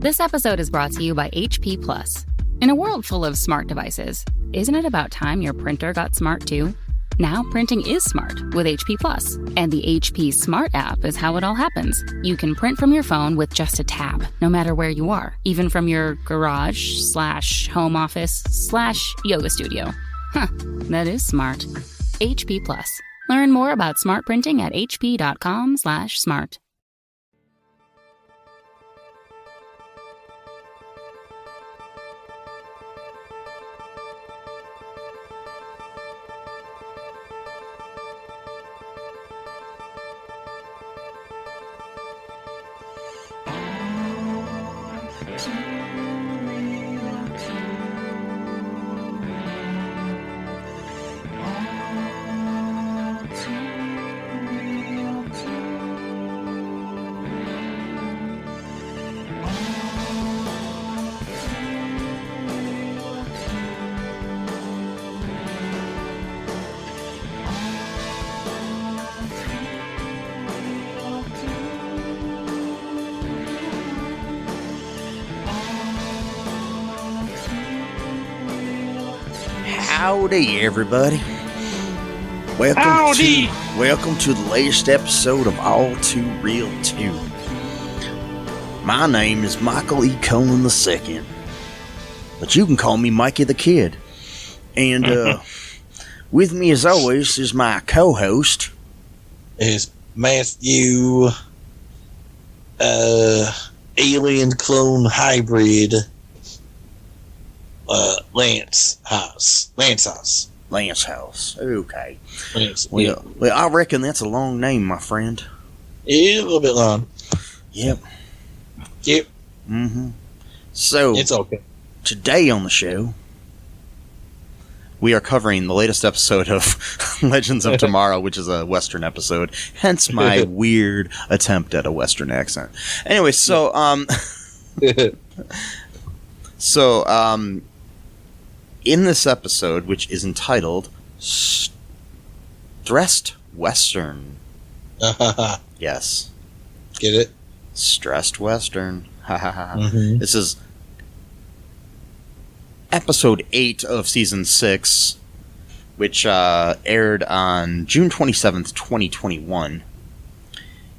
This episode is brought to you by HP Plus. In a world full of smart devices, isn't it about time your printer got smart too? Now printing is smart with HP Plus, and the HP Smart app is how it all happens. You can print from your phone with just a tap, no matter where you are, even from your garage/home office/yoga studio. Huh, that is smart. HP Plus. Learn more about smart printing at hp.com/smart. Howdy, everybody. Welcome to the latest episode of All Too Real 2. My name is Michael E. Cohen II, but you can call me Mikey the Kid. And with me, as always, is my co-host. Is Matthew, alien clone hybrid, Lance House. Okay. Lance, well, I reckon that's a long name, my friend. Yeah, a little bit long. Yep. Mm-hmm. So, it's okay. Today on the show, we are covering the latest episode of Legends of Tomorrow, which is a Western episode. Hence my weird attempt at a Western accent. Anyway, in this episode, which is entitled Stressed Western. Yes. Get it? Stressed Western. Mm-hmm. This is episode 8 of season 6, which aired on June 27th, 2021.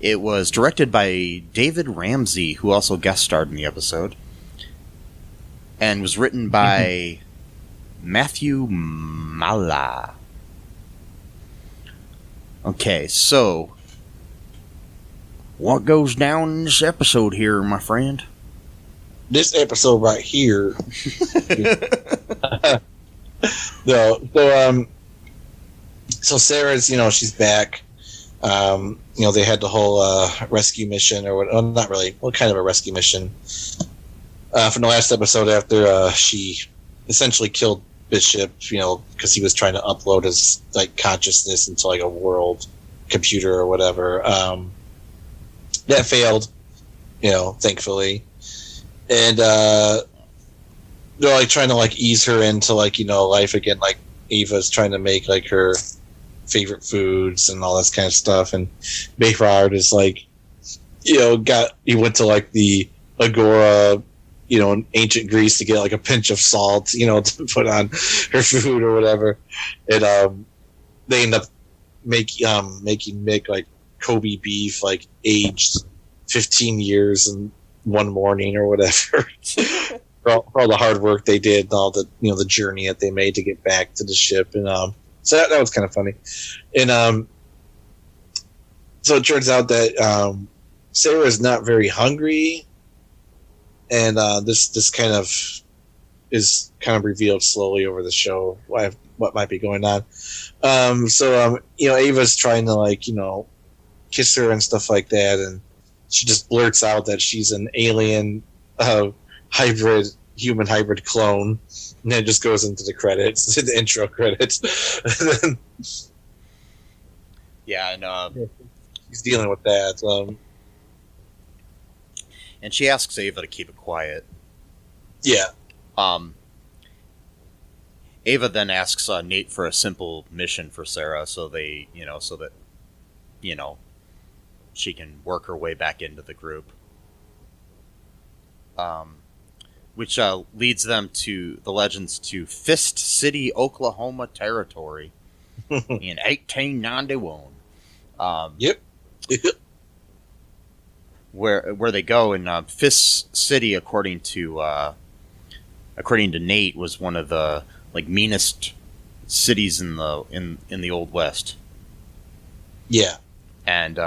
It was directed by David Ramsey, who also guest starred in the episode, and was written by Matthew Mala. Okay, so what goes down in this episode here, my friend? This episode right here. So Sarah's, she's back. They had the whole rescue mission, or what? Oh, not really. What kind of a rescue mission? From the last episode, after she essentially killed Bishop, because he was trying to upload his consciousness into a world computer or whatever. That failed, thankfully. And they're trying to ease her into life again. Ava's trying to make her favorite foods and all this kind of stuff. And Bayfrard is he went to the Agora, in ancient Greece to get a pinch of salt, to put on her food or whatever. And they end up making Mick Kobe beef, aged 15 years in one morning or whatever. for all the hard work they did and all the the journey that they made to get back to the ship. And so that was kind of funny. And so it turns out that Sarah is not very hungry. And this kind of is revealed slowly over the show what might be going on. Ava's trying to kiss her and stuff like that, and she just blurts out that she's an alien human hybrid clone, and then it just goes into the credits, the intro credits. Yeah, and he's dealing with that. And she asks Ava to keep it quiet. Yeah. Ava then asks Nate for a simple mission for Sarah, so they, so that, she can work her way back into the group. which leads them to the legends to Fist City, Oklahoma territory in 1891. Yep. Where they go in Fist City, according to Nate, was one of the meanest cities in the Old West. Yeah. And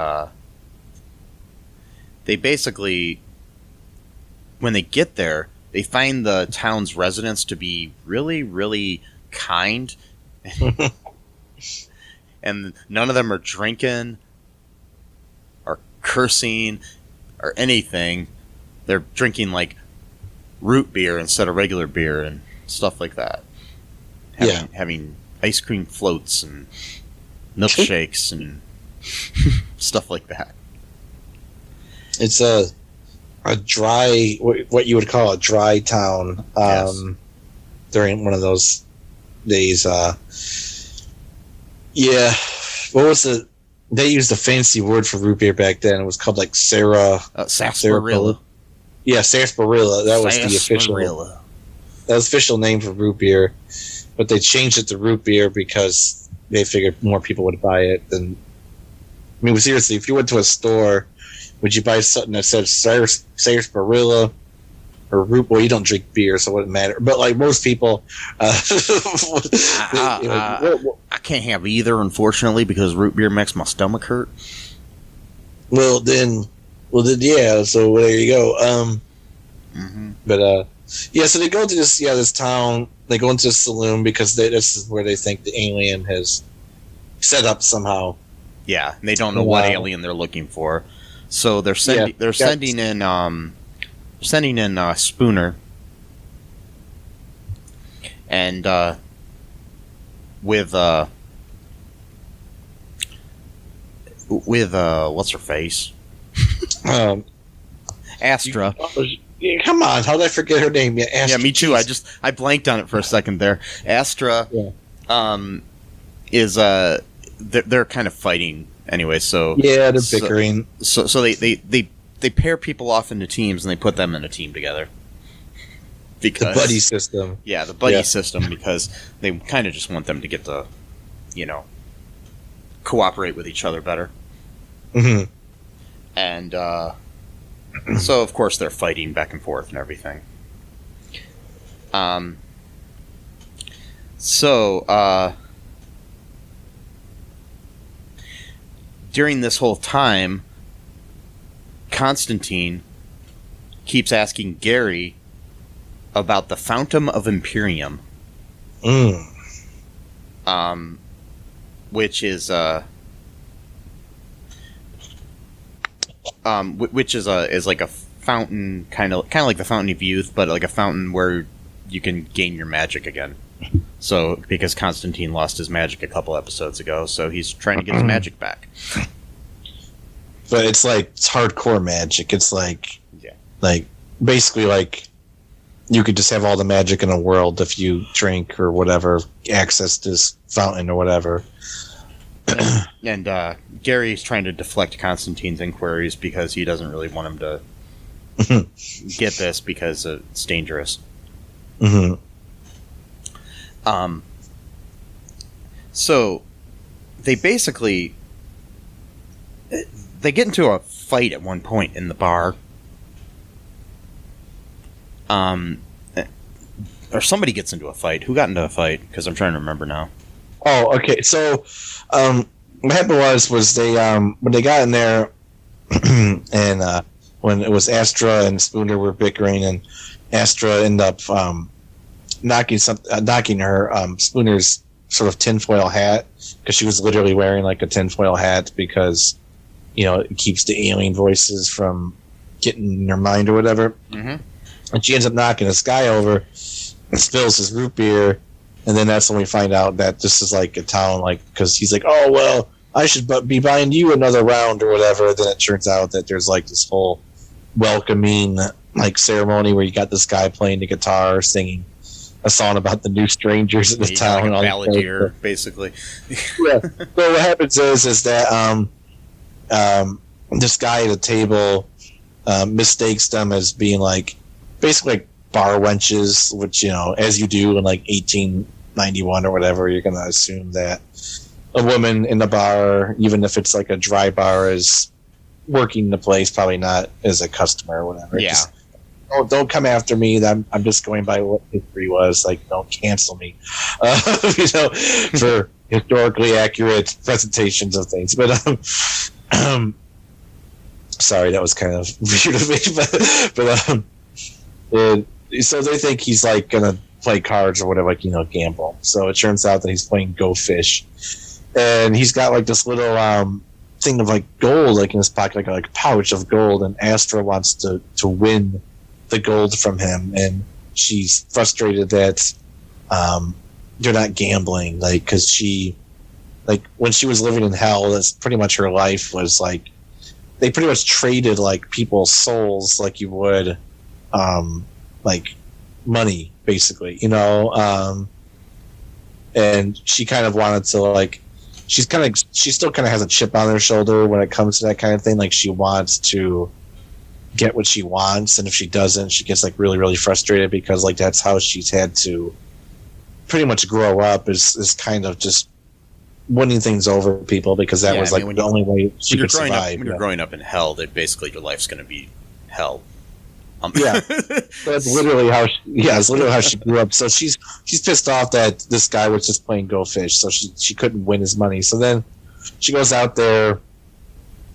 they basically, when they get there, they find the town's residents to be really, really kind. And none of them are drinking or cursing or anything. They're drinking root beer instead of regular beer and stuff like that. Having ice cream floats and milkshakes and stuff like that. It's a dry, what you would call a dry town. Yes. During one of those days. Yeah. What was it? They used a fancy word for root beer back then. It was called sarsaparilla. Yeah, sarsaparilla. That was the official. That was the official name for root beer, but they changed it to root beer because they figured more people would buy it. Than, I mean, seriously, if you went to a store, would you buy something that said sarsaparilla or root? Well, you don't drink beer, so it wouldn't matter. But most people, I can't have either, unfortunately, because root beer makes my stomach hurt. Well then, yeah. So there you go. But yeah. So they go to this town. They go into the saloon because this is where they think the alien has set up somehow. Yeah, and they don't know what alien they're looking for. So they're sending in Spooner and with what's her face? Astra. Come on, how did I forget her name? Yeah, Astra. Yeah, me too. I blanked on it for a second there. Astra is they're kind of fighting anyway, so yeah, they're bickering. So they pair people off into teams and they put them in a team together. Because the buddy system. Yeah, the buddy system, because they kind of just want them to get to, cooperate with each other better. Mm-hmm. And so, of course, they're fighting back and forth and everything. During this whole time, Constantine keeps asking Gary about the Fountain of Imperium. Which is like a fountain, kind of like the Fountain of Youth, but like a fountain where you can gain your magic again. So, because Constantine lost his magic a couple episodes ago, so he's trying to get his magic back. But it's hardcore magic. It's basically you could just have all the magic in the world if you drink or whatever, access this fountain or whatever. And Gary's trying to deflect Constantine's inquiries because he doesn't really want him to get this because it's dangerous. Mm-hmm. So they basically they get into a fight at one point in the bar. Or somebody gets into a fight. Who got into a fight? Because I'm trying to remember now. Oh, okay. So, what happened was they when they got in there, and when it was Astra and Spooner were bickering, and Astra ended up knocking her Spooner's sort of tinfoil hat, because she was literally wearing a tinfoil hat because it keeps the alien voices from getting in her mind or whatever. Mm-hmm. And she ends up knocking this guy over and spills his root beer. And then that's when we find out that this is a town, because he's like, oh, well, I should be buying you another round or whatever. Then it turns out that there's this whole welcoming ceremony where you got this guy playing the guitar, singing a song about the new strangers in the town. Like a balladeer, basically. Yeah. So what happens is that this guy at the table mistakes them as being basically like bar wenches, which, as you do in like 1891 or whatever, you're going to assume that a woman in the bar, even if it's like a dry bar, is working the place, probably not as a customer or whatever. Yeah. Just, don't come after me. I'm just going by what history was. Like, don't cancel me, for historically accurate presentations of things. But sorry, that was kind of weird of me. But so they think he's like gonna play cards or whatever, like gamble. So it turns out that he's playing Go Fish, and he's got like this little thing of like gold, like in his pocket, like a pouch of gold. And Astra wants to win the gold from him, and she's frustrated that they're not gambling, like, because she, like, when she was living in hell, that's pretty much her life was like, they pretty much traded like people's souls like you would like money, basically, and she kind of wanted to, like, she still kind of has a chip on her shoulder when it comes to that kind of thing. Like, she wants to get what she wants, and if she doesn't, she gets like really, really frustrated, because like that's how she's had to pretty much grow up, is kind of just winning things over people, because that was like the only way she could survive. When you're growing up in hell, that basically your life's going to be hell. Yeah, that's literally how. It's literally how she grew up. So she's pissed off that this guy was just playing Go Fish, so she couldn't win his money. So then she goes out there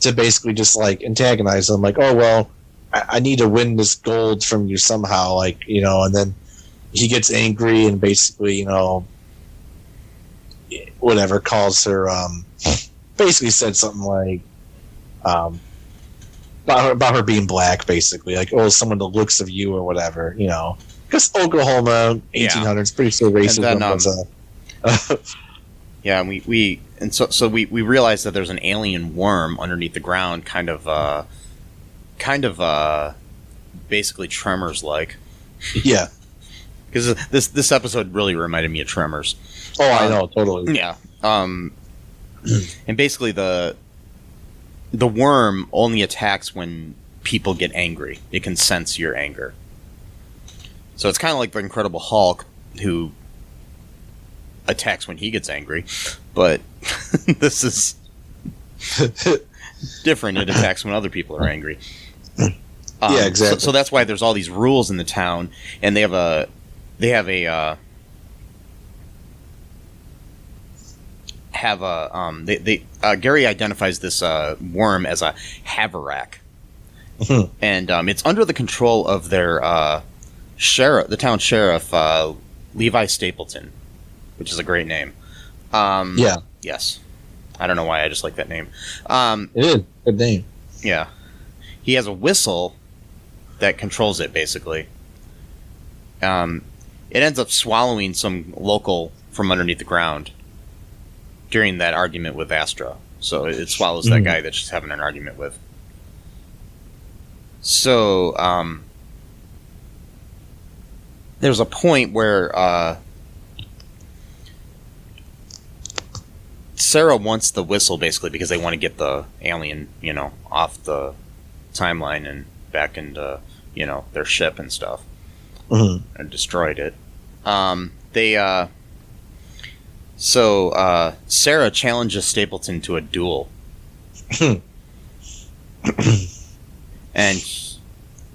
to basically just like antagonize him, like, oh well, I need to win this gold from you somehow, like, and then he gets angry and basically, whatever, calls her, basically said something like, about her being black, basically, like, oh, someone that looks of you or whatever, because Oklahoma, 1800s, pretty sure racism was yeah, and we realize that there's an alien worm underneath the ground, kind of basically Tremors-like. Yeah. Because this episode really reminded me of Tremors. Oh, I know, totally. Yeah. And basically the worm only attacks when people get angry. It can sense your anger. So it's kind of like the Incredible Hulk, who attacks when he gets angry. But this is different. It attacks when other people are angry. Yeah, exactly. So that's why there's all these rules in the town, and Gary identifies this worm as a Haverak, and it's under the control of their sheriff, the town sheriff, Levi Stapleton, which is a great name. Yeah. Yes. I don't know why I just like that name. It is good name. Yeah. He has a whistle that controls it, basically. It ends up swallowing some local from underneath the ground during that argument with Astra. So it swallows that guy that she's having an argument with. So there's a point where Sarah wants the whistle, basically, because they want to get the alien, off the timeline and back into, their ship and stuff. And destroyed it. So Sarah challenges Stapleton to a duel. And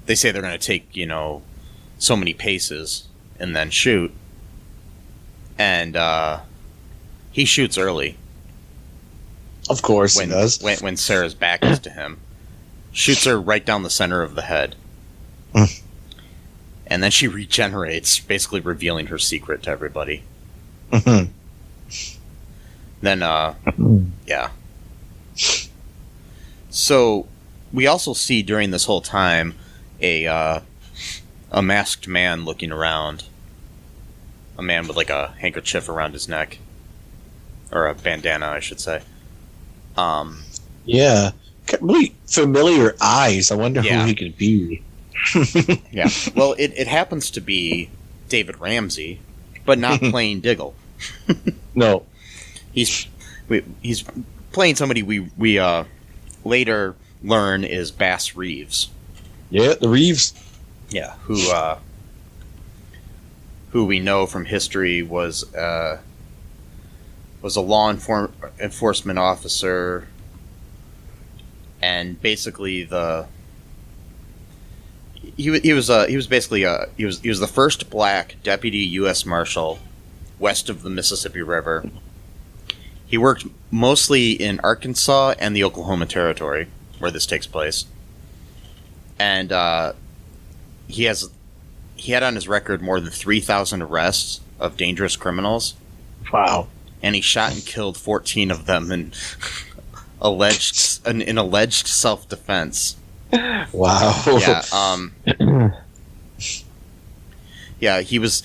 they say they're going to take, so many paces and then shoot. And he shoots early. Of course he does. When Sarah's back is to him. Shoots her right down the center of the head. And then she regenerates, basically revealing her secret to everybody. Then, yeah. So, we also see during this whole time a masked man looking around. A man with like a handkerchief around his neck. Or a bandana, I should say. Yeah. Really familiar eyes. I wonder who he could be. Yeah. Well, it happens to be David Ramsey, but not playing Diggle. No. He's playing somebody we later learn is Bass Reeves. Yeah, the Reeves. Yeah, who we know from history was a law enforcement officer, and basically he was the first black deputy U.S. Marshal west of the Mississippi River. He worked mostly in Arkansas and the Oklahoma Territory, where this takes place, and he had on his record more than 3,000 arrests of dangerous criminals. Wow. And he shot and killed 14 of them in alleged self-defense. Wow. Yeah, he was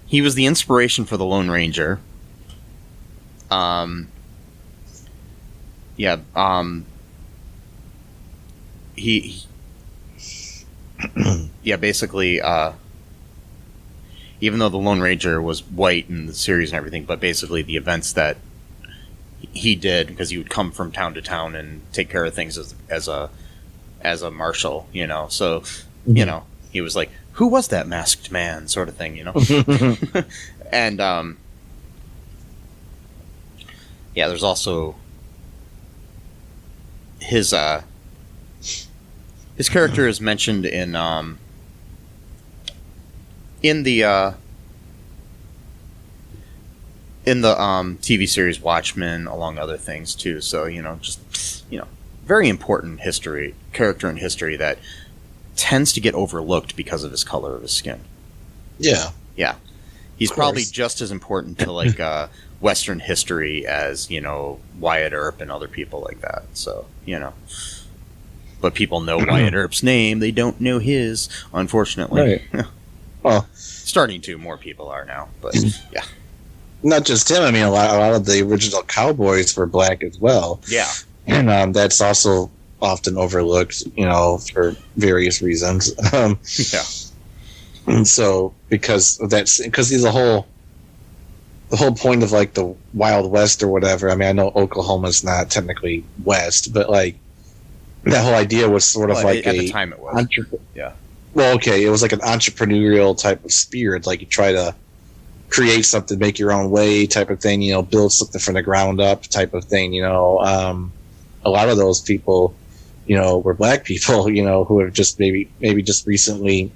the inspiration for the Lone Ranger. Basically, even though the Lone Ranger was white in the series and everything, but basically the events that he did, because he would come from town to town and take care of things as a marshal, you know. So, you know, he was like, who was that masked man, sort of thing, you know. And there's also his character is mentioned in the TV series Watchmen, along other things too. So, you know, just, you know, very important character in history that tends to get overlooked because of his color of his skin. Yeah. He's probably just as important to like Western history as, you know, Wyatt Earp and other people like that. So, you know, but people know Wyatt Earp's name; they don't know his, unfortunately. Right. Well, starting to, more people are now, but yeah. Not just him. I mean, a lot of the original cowboys were black as well. Yeah, and that's also often overlooked, you know, for various reasons. Yeah. And so, because the whole point of like the Wild West or whatever. I mean, I know Oklahoma's not technically West, but like that whole idea was sort of like at the time it was. Yeah. Well, okay, it was like an entrepreneurial type of spirit. Like you try to create something, make your own way type of thing. You know, build something from the ground up type of thing. You know, a lot of those people, you know, were black people. You know, who have just maybe just recently,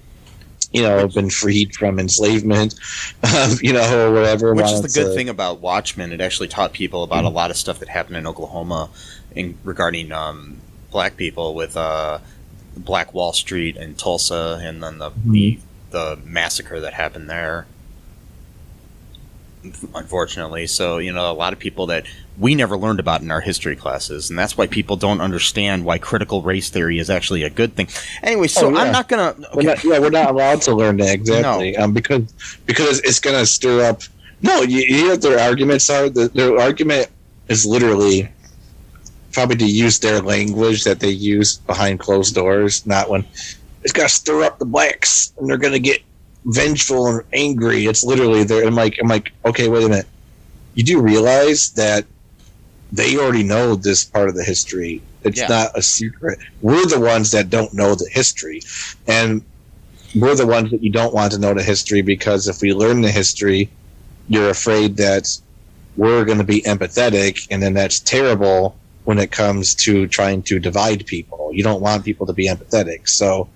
you know, been freed from enslavement, you know, or whatever. Which is the good thing about Watchmen. It actually taught people about a lot of stuff that happened in Oklahoma regarding black people with Black Wall Street and Tulsa, and then the massacre that happened there, unfortunately. So, you know, a lot of people that we never learned about in our history classes, and that's why people don't understand why critical race theory is actually a good thing. Anyway, so I'm not gonna. Okay. We're not allowed to learn that exactly, no. Because it's gonna stir up. No, you know what their arguments are. Their argument is literally probably to use their language that they use behind closed doors, not when it's got to stir up the blacks and they're gonna get vengeful and angry. It's literally there. I'm like, okay, wait a minute. You do realize that they already know this part of the history. It's not a secret. We're the ones that don't know the history, and we're the ones that you don't want to know the history, because if we learn the history, you're afraid that we're going to be empathetic, and then that's terrible when it comes to trying to divide people. You don't want people to be empathetic, so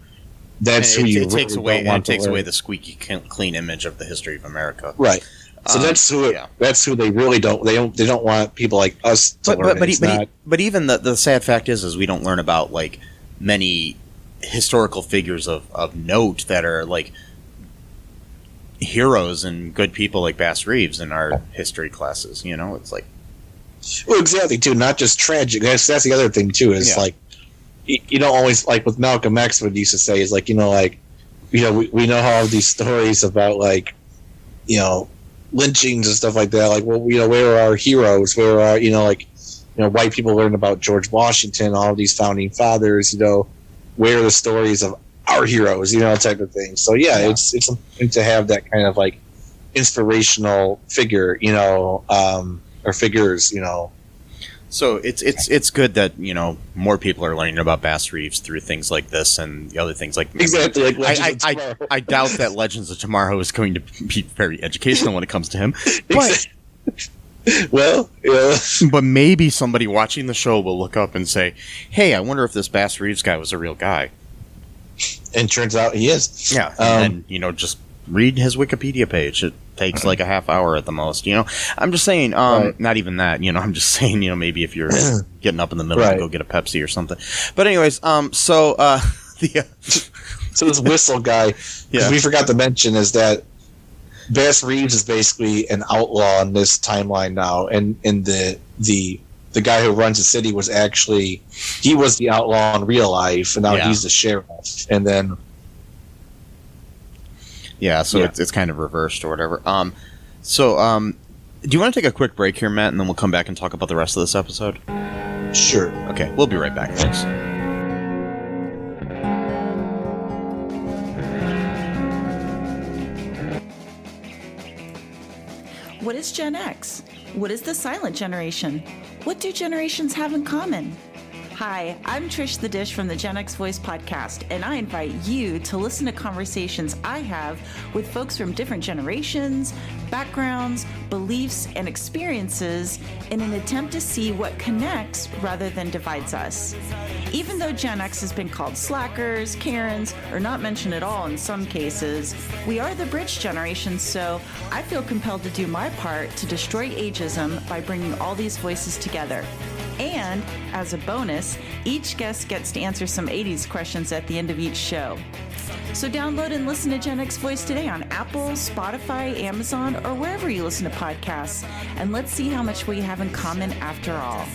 that's who you takes away. It takes away the squeaky clean image of the history of America, right? So that's who they really don't. They don't want people like us to learn. But even the sad fact is we don't learn about like many historical figures of note that are like heroes and good people like Bass Reeves in our history classes. You know, it's like, well, exactly too. Not just tragic. That's the other thing too. Is like you don't always, like with Malcolm X, what he used to say is like, you know, like, you know, we know all these stories about like, you know, lynchings and stuff like that. Like, well, you know, where are our heroes? Where are, you know, like, you know, white people learn about George Washington, all of these founding fathers, you know, where are the stories of our heroes, you know, type of thing. So it's something to have that kind of like inspirational figure, you know, or figures, you know. So it's good that, you know, more people are learning about bass reefs through things like this and the other things like exactly like Legends of Tomorrow. I doubt that Legends of Tomorrow is going to be very educational when it comes to him. But well, yeah. But maybe somebody watching the show will look up and say, "Hey, I wonder if this Bass Reeves guy was a real guy." And turns out he is. Yeah, and you know, just read his Wikipedia page. It takes like a half hour at the most. You know, I'm just saying. Not even that. You know, I'm just saying. You know, maybe if you're getting up in the middle to go get a Pepsi or something. But anyways, so this whistle guy, we forgot to mention, is that Bass Reeves is basically an outlaw in this timeline now, and the guy who runs the city was actually, he was the outlaw in real life, and now he's the sheriff. And then it's kind of reversed or whatever. Do you want to take a quick break here, Matt, and then we'll come back and talk about the rest of this episode? Sure. Okay, we'll be right back, folks. What is Gen X? What is the silent generation? What do generations have in common? Hi, I'm Trish the Dish from the Gen X Voice podcast, and I invite you to listen to conversations I have with folks from different generations, backgrounds, beliefs, and experiences in an attempt to see what connects rather than divides us. Even though Gen X has been called slackers, Karens, or not mentioned at all in some cases, we are the bridge generation, so I feel compelled to do my part to destroy ageism by bringing all these voices together. And, as a bonus, each guest gets to answer some 80s questions at the end of each show. So download and listen to Gen X Voice today on Apple, Spotify, Amazon, or wherever you listen to podcasts. And let's see how much we have in common after all.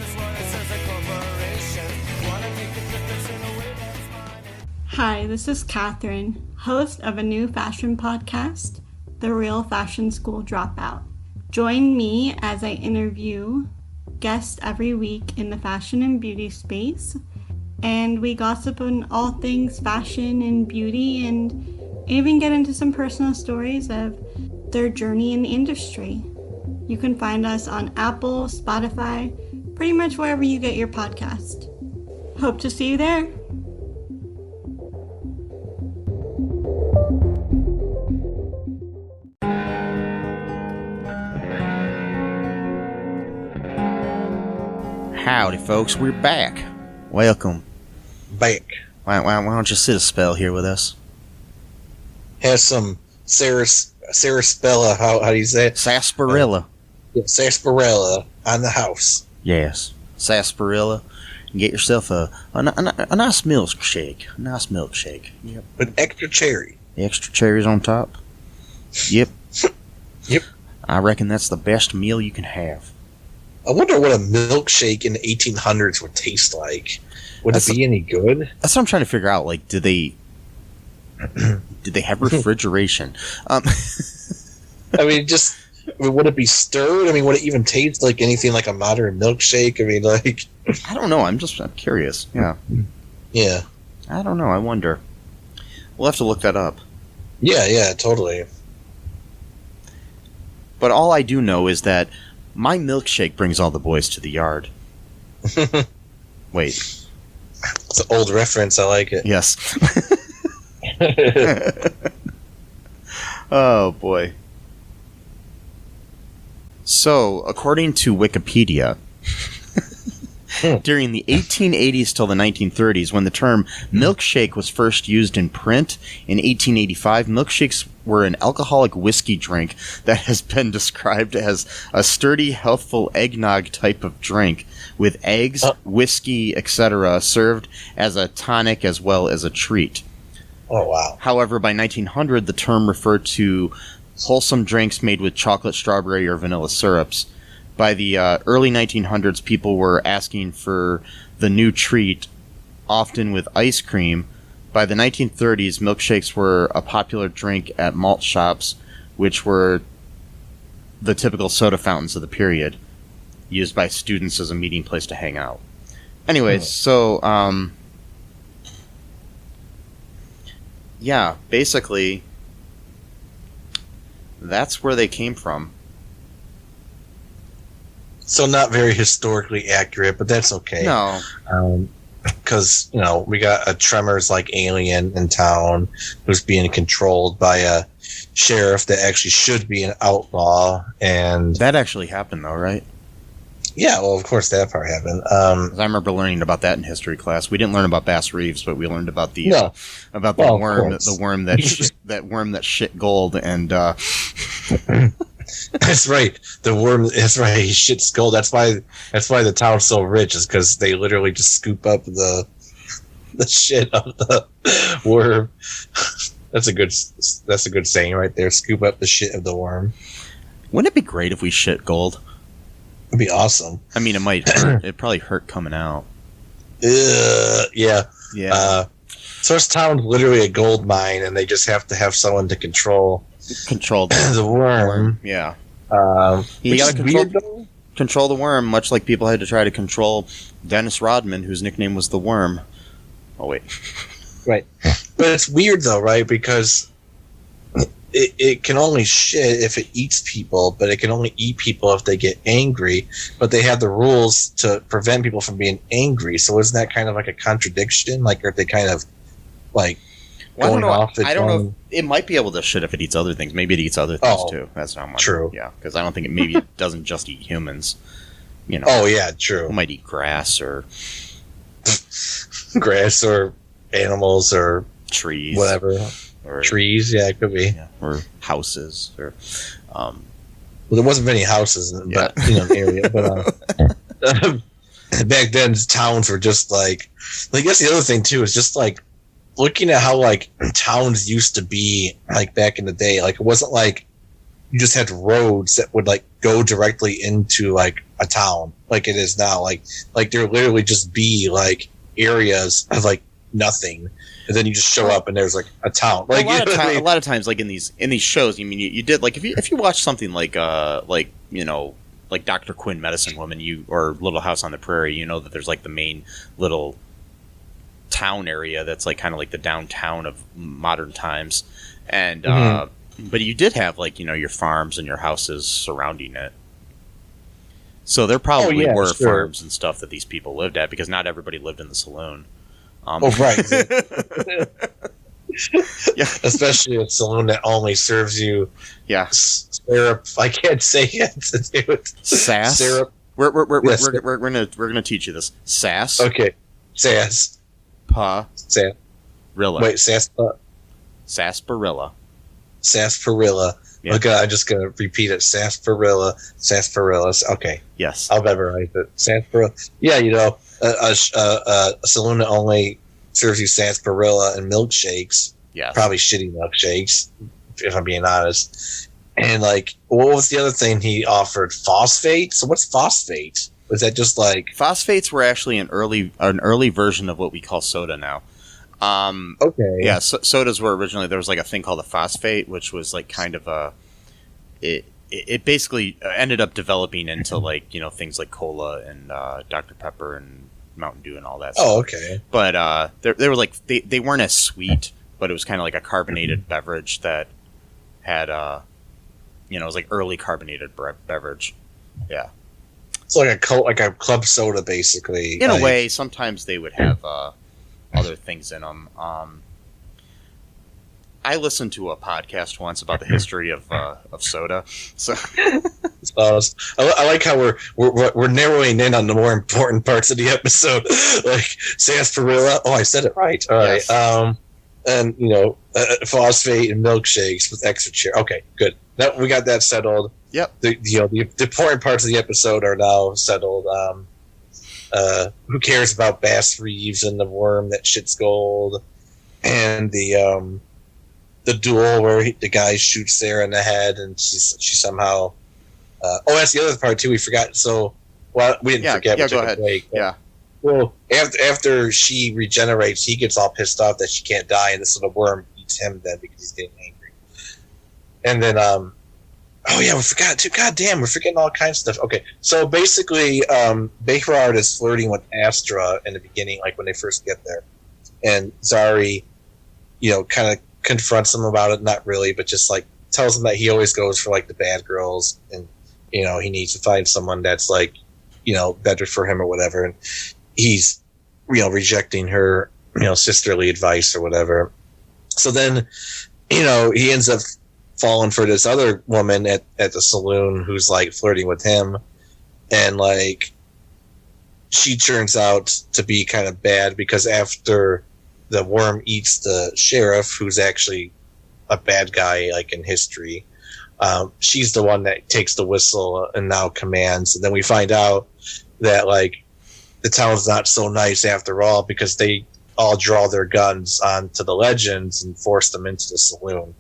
Hi, this is Catherine, host of a new fashion podcast, The Real Fashion School Dropout. Join me as I interview guests every week in the fashion and beauty space, and we gossip on all things fashion and beauty, and even get into some personal stories of their journey in the industry. You can find us on Apple, Spotify, pretty much wherever you get your podcast. Hope to see you there. Howdy, folks. We're back. Welcome. Back. Why don't you sit a spell here with us? Have some sarsaparilla, how do you say it? Sarsaparilla. Sarsaparilla on the house. Yes. Sarsaparilla. And get yourself a nice milkshake. A nice milkshake. Yep. With extra cherry. Extra cherries on top. Yep. Yep. I reckon that's the best meal you can have. I wonder what a milkshake in the 1800s would taste like. Would it be any good? That's what I'm trying to figure out. Like, did they have refrigeration? I mean, would it be stirred? I mean, would it even taste like anything like a modern milkshake? I mean, like... I don't know. I'm curious. Yeah. Yeah. I don't know. I wonder. We'll have to look that up. Yeah, totally. But all I do know is that my milkshake brings all the boys to the yard. Wait. It's an old reference. I like it. Yes. Oh, boy. So, according to Wikipedia, during the 1880s till the 1930s, when the term milkshake was first used in print in 1885, milkshakes were an alcoholic whiskey drink that has been described as a sturdy, healthful eggnog type of drink with eggs, whiskey, etc., served as a tonic as well as a treat. Oh, wow. However, by 1900, the term referred to wholesome drinks made with chocolate, strawberry, or vanilla syrups. By the early 1900s, people were asking for the new treat, often with ice cream. By the 1930s, milkshakes were a popular drink at malt shops, which were the typical soda fountains of the period, used by students as a meeting place to hang out. Anyways, so, yeah, basically, that's where they came from. So not very historically accurate, but that's okay. No. Because, we got a Tremors-like alien in town who's being controlled by a sheriff that actually should be an outlaw. And that actually happened, though, right? Yeah, well, of course that part happened. I remember learning about that in history class. We didn't learn about Bass Reeves, but we learned about the worm that shit gold, and that's right. The worm. That's right. He shits gold. That's why the town's so rich, is because they literally just scoop up the shit of the worm. That's a good saying right there. Scoop up the shit of the worm. Wouldn't it be great if we shit gold? It'd be awesome. I mean, it might hurt. It'd probably hurt coming out. Yeah. Yeah. So this town's literally a gold mine, and they just have to have someone to control the worm. Yeah. You got to control the worm, much like people had to try to control Dennis Rodman, whose nickname was the Worm. Oh, wait. Right. But it's weird, though, right? Because it can only shit if it eats people, but it can only eat people if they get angry. But they have the rules to prevent people from being angry. So isn't that kind of like a contradiction? Like, are they kind of like going off? I don't know. It might be able to shit if it eats other things. Maybe it eats other things too. That's not much. True. Yeah, because I don't think it doesn't just eat humans. Oh yeah, true. It might eat grass or animals or trees, whatever. Or trees, yeah, it could be. Yeah, or houses, or well, there wasn't many houses in the area, but back then towns were just like I guess the other thing too is just like looking at how like towns used to be like back in the day. Like it wasn't like you just had roads that would like go directly into like a town like it is now. Like there literally just be like areas of like nothing. And then you just show up and there's like a town. Like a lot of times, like in these shows, I mean, you did like if you watch something like Dr. Quinn, Medicine Woman, or Little House on the Prairie, you know that there's like the main little town area that's like kind of like the downtown of modern times, and but you did have like your farms and your houses surrounding it. So there probably were farms and stuff that these people lived at, because not everybody lived in the saloon. Right. Yeah. Especially a saloon that only serves you syrup. I can't say it. Sass? Syrup. We're gonna teach you this. Sass. Okay. Sass. Sarsaparilla. Wait, Sarsaparilla. Sarsaparilla. Yeah. Okay, I'm just gonna repeat it. Sarsaparilla. Okay. Yes. I'll memorize it. Sarsaparilla. Yeah, a saloon that only serves you sarsaparilla and milkshakes. Yes. Probably shitty milkshakes, if I'm being honest. And like, what was the other thing he offered? Phosphate? So what's phosphate? Was that just like phosphates were actually an early version of what we call soda now. Okay. Yeah, sodas were originally, there was like a thing called a phosphate, which was like kind of it basically ended up developing into like things like cola and Dr. Pepper and Mountain Dew and all that stuff. Oh, okay. But they were like they weren't as sweet, but it was kind of like a carbonated beverage that had it was like early carbonated beverage. Yeah. It's like a club soda, basically. In a way, sometimes they would have other things in them. I listened to a podcast once about the history of soda. So I like how we're narrowing in on the more important parts of the episode, like sarsaparilla. Oh, I said it right. All right. Yes. And phosphate and milkshakes with extra cherry. Okay, good. Now we got that settled. Yep. The important parts of the episode are now settled. Who cares about Bass Reeves and the worm that shits gold, and the duel where the guy shoots Sarah in the head and she somehow. That's the other part too. We forgot. So, we didn't forget. Yeah, go ahead. Break, yeah. Well, after she regenerates, he gets all pissed off that she can't die, and this little worm eats him then because he's getting angry. And then, we forgot too. God damn, we're forgetting all kinds of stuff. Okay, so basically, Behrad is flirting with Astra in the beginning, like when they first get there, and Zari, kind of confronts him about it. Not really, but just like tells him that he always goes for like the bad girls, and he needs to find someone that's like, better for him or whatever. And he's, rejecting her, sisterly advice or whatever. So then, he ends up falling for this other woman at the saloon who's like flirting with him. And like, she turns out to be kind of bad because after the worm eats the sheriff, who's actually a bad guy, like in history, she's the one that takes the whistle and now commands. And then we find out that like the town's not so nice after all, because they all draw their guns onto the legends and force them into the saloon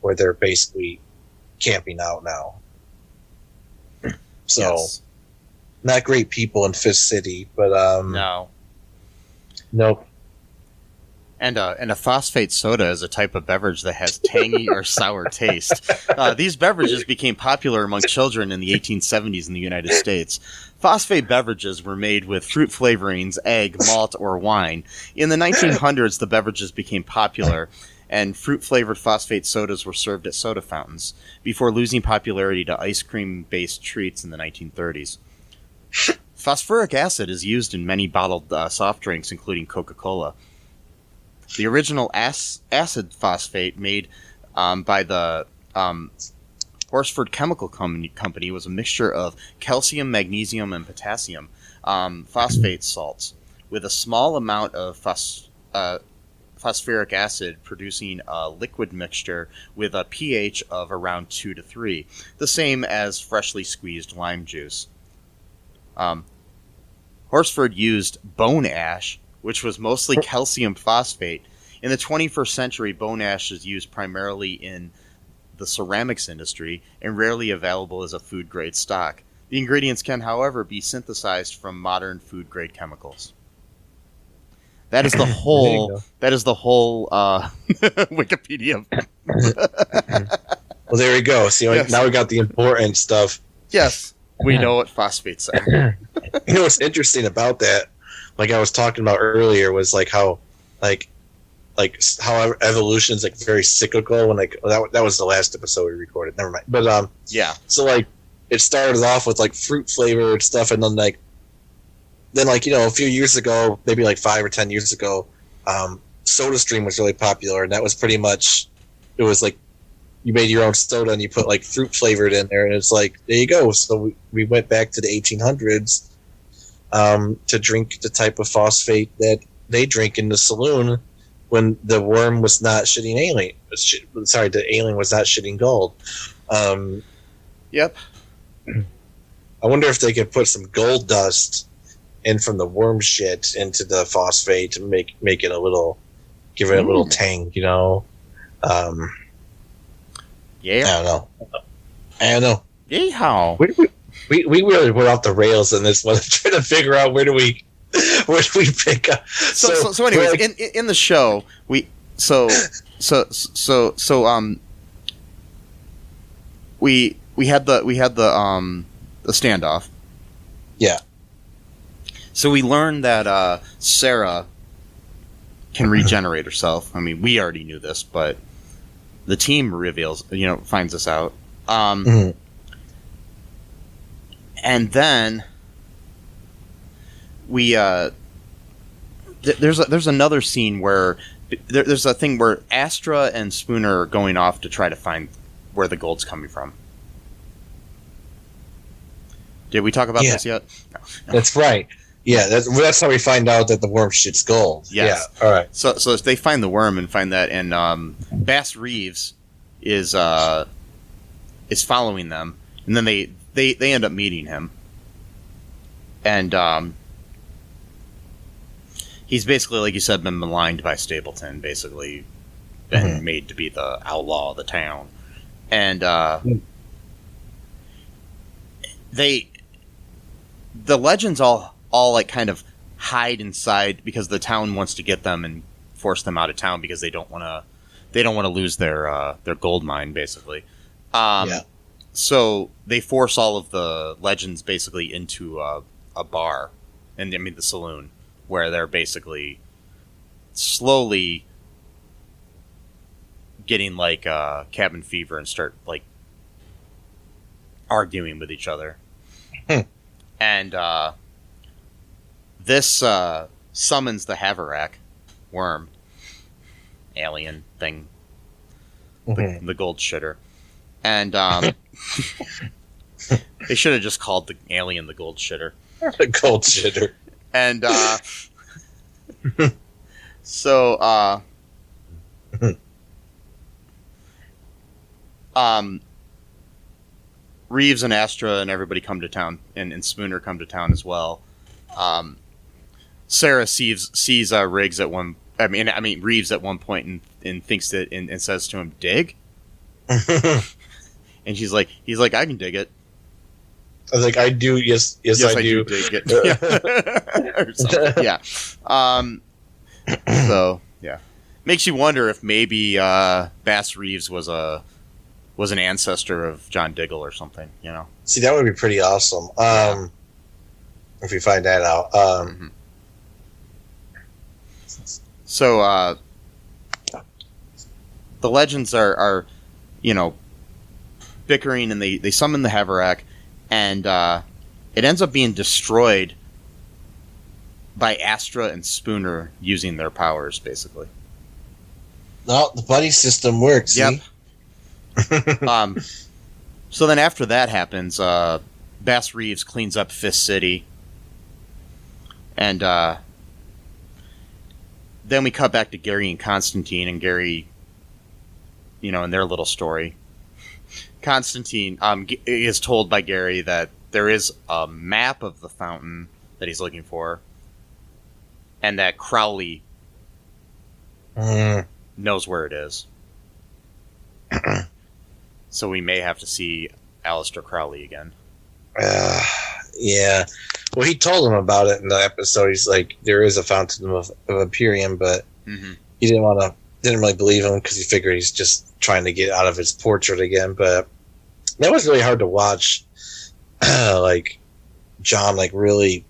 where they're basically camping out now. So Yes. not great people in Fist City, but No. nope. And a phosphate soda is a type of beverage that has tangy or sour taste. These beverages became popular among children in the 1870s in the United States. Phosphate beverages were made with fruit flavorings, egg, malt, or wine. In the 1900s, the beverages became popular, and fruit-flavored phosphate sodas were served at soda fountains, before losing popularity to ice cream-based treats in the 1930s. Phosphoric acid is used in many bottled soft drinks, including Coca-Cola. The original acid phosphate made by the Horsford Chemical Company was a mixture of calcium, magnesium, and potassium phosphate salts with a small amount of phosphoric acid, producing a liquid mixture with a pH of around 2 to 3, the same as freshly squeezed lime juice. Horsford used bone ash, which was mostly calcium phosphate. In the 21st century, bone ash is used primarily in the ceramics industry and rarely available as a food-grade stock. The ingredients can, however, be synthesized from modern food-grade chemicals. That is the whole. That is the whole Wikipedia. Well, there we go. See, Yes. now we got the important stuff. Yes, we know what phosphates are. What's interesting about that, like I was talking about earlier, was like how, like how evolution is like very cyclical. When that was the last episode we recorded. Never mind. But Yeah. so like it started off with like fruit flavored stuff, and then a few years ago, maybe like 5 or 10 years ago, SodaStream was really popular, and that was pretty much, it was like you made your own soda and you put like fruit flavored in there, and it's like, there you go. So we went back to the 1800s to drink the type of phosphate that they drink in the saloon when the worm was not shitting alien. Sorry, the alien was not shitting gold. Yep. I wonder if they could put some gold dust in from the worm shit into the phosphate to make it a little, give it a little tang, Yeah. I don't know. Yeehaw. We really went off the rails in this one, trying to figure out where do we pick up. So anyways, like, in the show, we had the standoff. Yeah. So we learned that Sarah can regenerate herself. I mean, we already knew this, but the team finds this out. And then we there's another scene where there's a thing where Astra and Spooner are going off to try to find where the gold's coming from. Did we talk about this yet? No. That's right. Yeah, that's how we find out that the worm shit's gold. Yes. Yeah. All right. So they find the worm and find that, and Bass Reeves is following them, and then they end up meeting him, and he's basically, like you said, been maligned by Stapleton, basically been made to be the outlaw of the town, and the legends all like kind of hide inside because the town wants to get them and force them out of town because they don't want to lose their gold mine, basically. So they force all of the legends basically into a bar, and I mean the saloon, where they're basically slowly getting like cabin fever and start like arguing with each other. And this summons the Haverak worm, alien thing, the gold shitter. And they should have just called the alien the gold shitter. The gold shitter. And so Reeves and Astra and everybody come to town, and Spooner come to town as well. Sarah sees Riggs at one. I mean Reeves at one point and thinks that and says to him, "Dig," and he's like, "I can dig it." I was like, "I do, yes, I do dig it." Or something. Yeah. So yeah, makes you wonder if maybe Bass Reeves was an ancestor of John Diggle or something. You know. See, that would be pretty awesome. If we find that out. So the legends are bickering, and they summon the Haverak, and it ends up being destroyed by Astra and Spooner using their powers, basically. No, the buddy system works. Yep. See? So then after that happens, Bass Reeves cleans up Fist City, and then we cut back to Gary and Constantine, and Gary, in their little story. Constantine is told by Gary that there is a map of the fountain that he's looking for, and that Crowley knows where it is. So we may have to see Aleister Crowley again. Yeah. Well, he told him about it in the episode. He's like, there is a Fountain of Imperium, but he didn't really believe him because he figured he's just trying to get out of his portrait again. But that was really hard to watch. Like John, really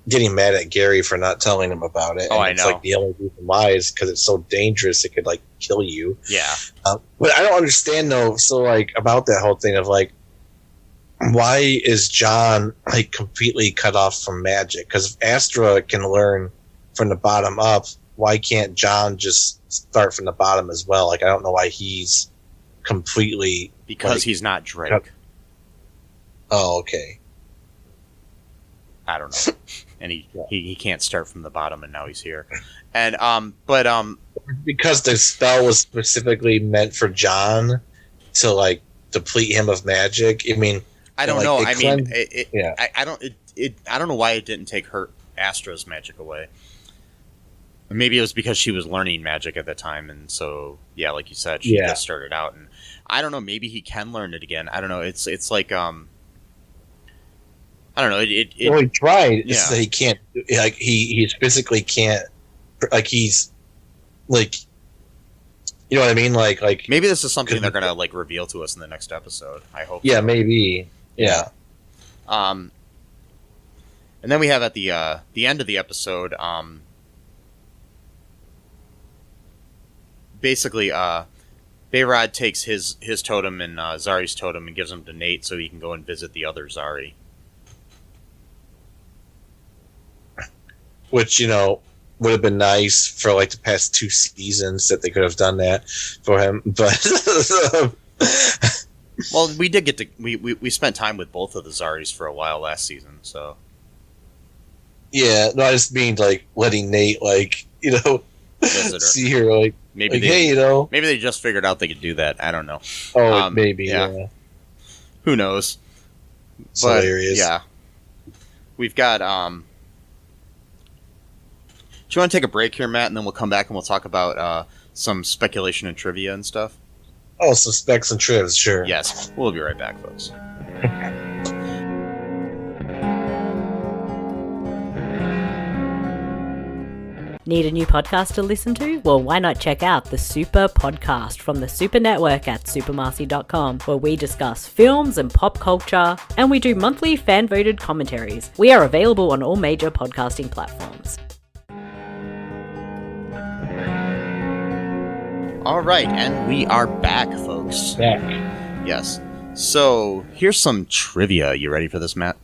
getting mad at Gary for not telling him about it. Oh, and I it's know. Like the only reason why is because it's so dangerous. It could kill you. Yeah. But I don't understand though. So about that whole thing of why is John completely cut off from magic? Because if Astra can learn from the bottom up, why can't John just start from the bottom as well? I don't know why he's completely Because he's not Drake. Oh, okay. I don't know. And he can't start from the bottom, and now he's here. And because the spell was specifically meant for John to deplete him of magic. I mean, I don't know. I mean, yeah. I don't know why it didn't take her Astra's magic away. Maybe it was because she was learning magic at the time, and so like you said, she just started out, and I don't know. Maybe he can learn it again. I don't know. It's like I don't know. Well, he tried. Yeah. It's that he can't. He physically can't. He's you know what I mean? Maybe this is something they're gonna reveal to us in the next episode. I hope. Yeah, so. maybe. Yeah. And then we have at the end of the episode, basically, Behrad takes his totem and Zari's totem and gives them to Nate so he can go and visit the other Zari. Which, would have been nice for the past 2 seasons that they could have done that for him. But well, we did get to we spent time with both of the Zaris for a while last season, so yeah, no, I just mean letting Nate visit her. see her maybe hey, maybe they just figured out they could do that. I don't know. Oh, maybe yeah. Who knows? It's But, hilarious. Yeah, we've got Do you want to take a break here, Matt, and then we'll come back and we'll talk about some speculation and trivia and stuff? Oh, some specs and trivs, sure. Yes. We'll be right back, folks. Need a new podcast to listen to? Well, why not check out the Super Podcast from the Super Network at supermarcy.com, where we discuss films and pop culture, and we do monthly fan-voted commentaries. We are available on all major podcasting platforms. All right, and we are back, folks. Back. Yes. So, here's some trivia. You ready for this, Matt?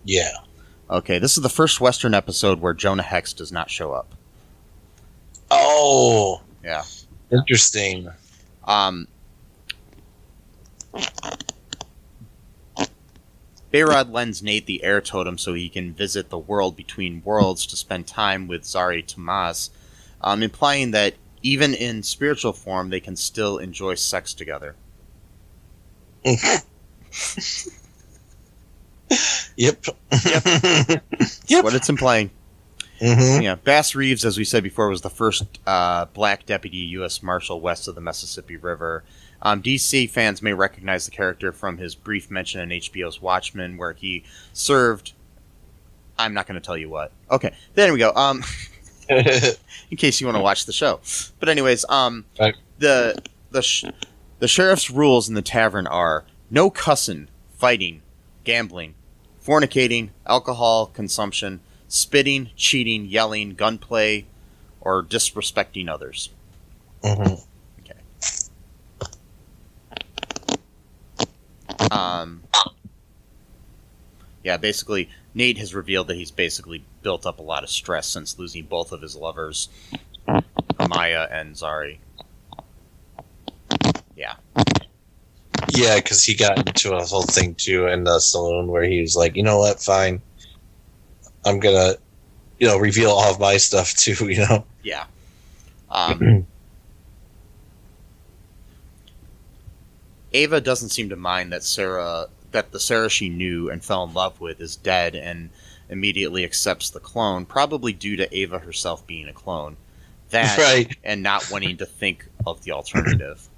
Yeah. Okay, this is the first Western episode where Jonah Hex does not show up. Oh. Yeah. Interesting. Behrad lends Nate the air totem so he can visit the world between worlds to spend time with Zari Tomas, implying that even in spiritual form, they can still enjoy sex together. Yep. Yep. Yep. What it's implying. Mm-hmm. Yeah, Bass Reeves, as we said before, was the first black deputy U.S. Marshal west of the Mississippi River. DC fans may recognize the character from his brief mention in HBO's Watchmen, where he served... I'm not going to tell you what. Okay, there we go. In case you want to watch the show. But anyways, Right. the sheriff's rules in the tavern are no cussing, fighting, gambling, fornicating, alcohol consumption, spitting, cheating, yelling, gunplay, or disrespecting others. Mm-hmm. Okay. Yeah, basically, Nate has revealed that he's basically built up a lot of stress since losing both of his lovers, Maya and Zari. Yeah. Yeah, because he got into a whole thing, too, in the saloon where he was like, you know what, fine. I'm going to, reveal all of my stuff, too, Yeah. Ava doesn't seem to mind that the Sarah she knew and fell in love with is dead and immediately accepts the clone, probably due to Ava herself being a clone. That Right. and not wanting to think of the alternative.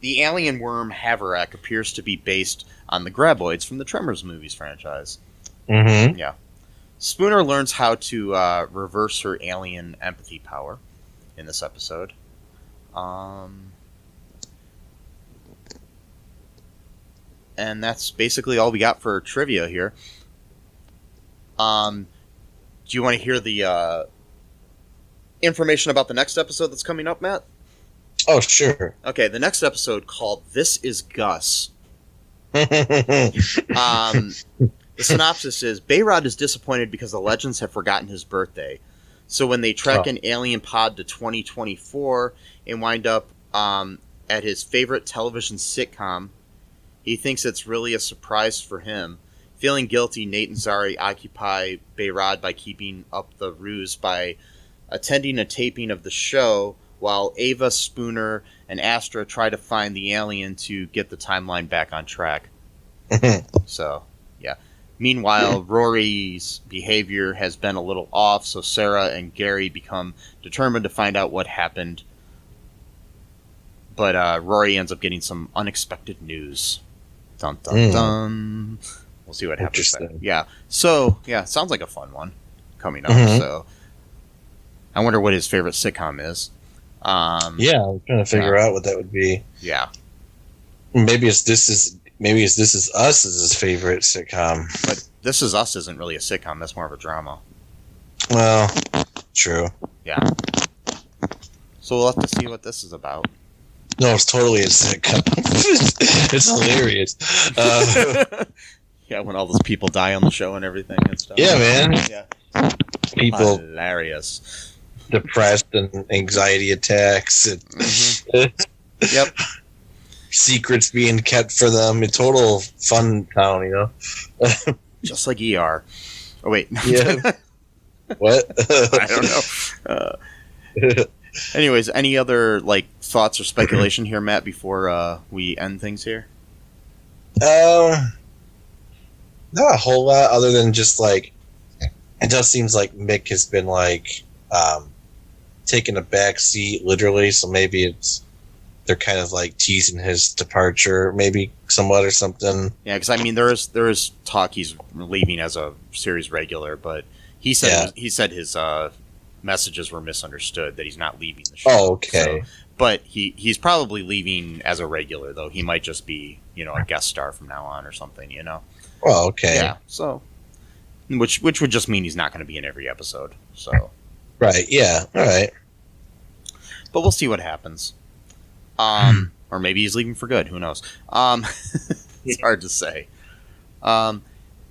The alien worm Haverak appears to be based on the Graboids from the Tremors movies franchise. Mm-hmm. Yeah. Spooner learns how to reverse her alien empathy power in this episode. And that's basically all we got for trivia here. Do you want to hear the information about the next episode that's coming up, Matt? Oh, sure. Okay, the next episode called This Is Gus. The synopsis is, Behrad is disappointed because the Legends have forgotten his birthday. So when they track an alien pod to 2024 and wind up at his favorite television sitcom, he thinks it's really a surprise for him. Feeling guilty, Nate and Zari occupy Behrad by keeping up the ruse by attending a taping of the show, while Ava, Spooner, and Astra try to find the alien to get the timeline back on track. So, yeah. Meanwhile, Rory's behavior has been a little off, so Sarah and Gary become determined to find out what happened. But Rory ends up getting some unexpected news. Dun dun dun. We'll see what happens there. Yeah. So, yeah, sounds like a fun one coming up. So, I wonder what his favorite sitcom is. Yeah, I'm trying to figure out what that would be. Yeah. Maybe it's This Is Us is his favorite sitcom. But This Is Us isn't really a sitcom. That's more of a drama. Well, true. Yeah. So we'll have to see what this is about. No, it's totally a sitcom. It's hilarious. Yeah, when all those people die on the show and everything and stuff. Yeah, man. Yeah. People Hilarious. depressed and anxiety attacks. And Yep. secrets being kept for them. A total fun town, Just like ER. Oh, wait. Yeah. What? I don't know. Anyways, any other thoughts or speculation here, Matt, before we end things here? Not a whole lot, other than just it does seems like Mick has been taking a back seat, literally. So maybe they're kind of teasing his departure, maybe somewhat or something. Yeah, because there is talk he's leaving as a series regular, but he said his messages were misunderstood, that he's not leaving the show. Oh, okay. So, but he's probably leaving as a regular, though. He might just be a guest star from now on or something. Oh, okay. Yeah. So which would just mean he's not going to be in every episode. So, right, yeah, all right. But we'll see what happens. Or maybe he's leaving for good. Who knows? It's hard to say.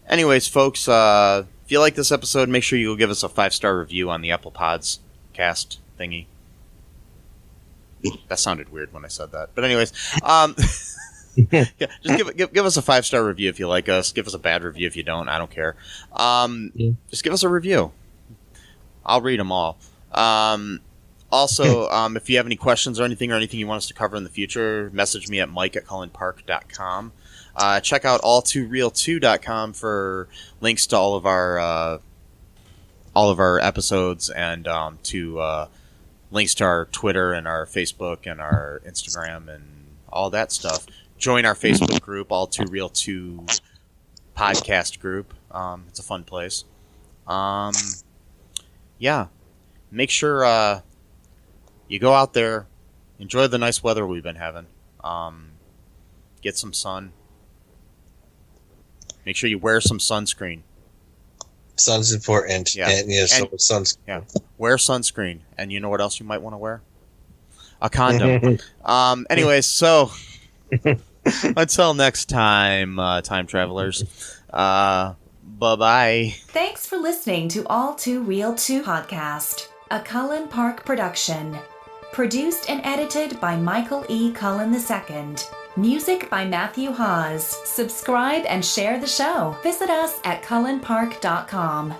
Anyways, folks, if you like this episode, make sure you go give us a 5-star review on the Apple Pods cast thingy. That sounded weird when I said that. But anyways, yeah, just give us a 5-star review if you like us. Give us a bad review if you don't. I don't care. Just give us a review. I'll read them all. Also, if you have any questions or anything you want us to cover in the future, message me at mike@cullenpark.com. Check out all2real2.com for links to all of our episodes and to links to our Twitter and our Facebook and our Instagram and all that stuff. Join our Facebook group, All2Real2 podcast group. It's a fun place. Yeah. Make sure you go out there, enjoy the nice weather we've been having. Get some sun. Make sure you wear some sunscreen. Sun's important. Yeah. And sunscreen. Yeah. Wear sunscreen. And you know what else you might want to wear? A condom. Anyways, so until next time, time travelers. Bye-bye. Thanks for listening to All Too Real 2 podcast, a Cullen Park production. Produced and edited by Michael E. Cullen II. Music by Matthew Hawes. Subscribe and share the show. Visit us at cullenpark.com.